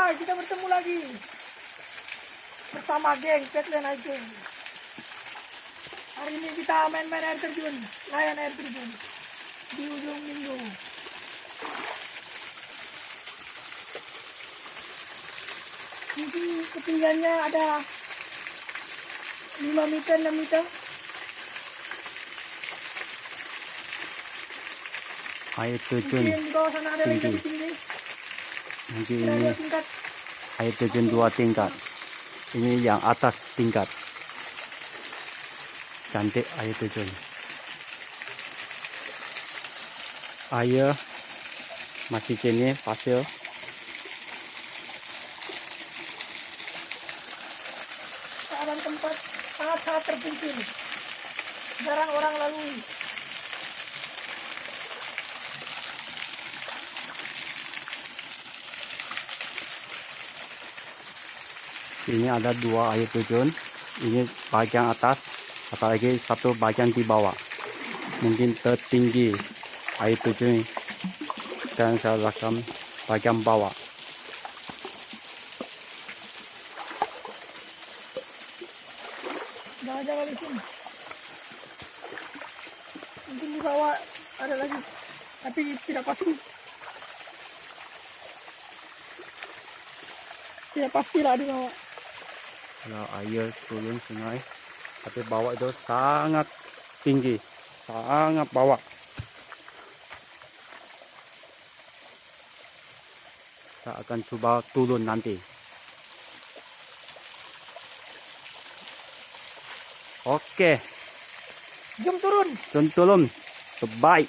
Hai, kita bertemu lagi bersama geng Flatlandhikers. Hari ini kita main-main air terjun, layan air terjun di ujung minggu. Ini ketinggiannya ada 5 meter, 6 meter. Air terjun Mungkin di bawah sana ada lagi tinggi. lebih tinggi. Mungkin Ada ini 2 tingkat. air terjun 2 tingkat. Ini yang atas tingkat. Cantik air terjun. Air masih jenis pasir. Keadaan tempat sangat-sangat terpencil. Jarang orang lalui. Ini ada 2 air terjun. Ini bagian atas, apalagi satu bagian di bawah. Mungkin tertinggi air terjun dan saya rekam bagian bawah. Nggak ada lagi sini. Mungkin di bawah ada lagi, tapi tidak pasti. Tidak pastilah di bawah. Kalau air turun sungai, tapi bawah itu sangat tinggi, sangat bawah. Kita akan coba turun nanti. Oke, Jom turun. jom turun. Bye.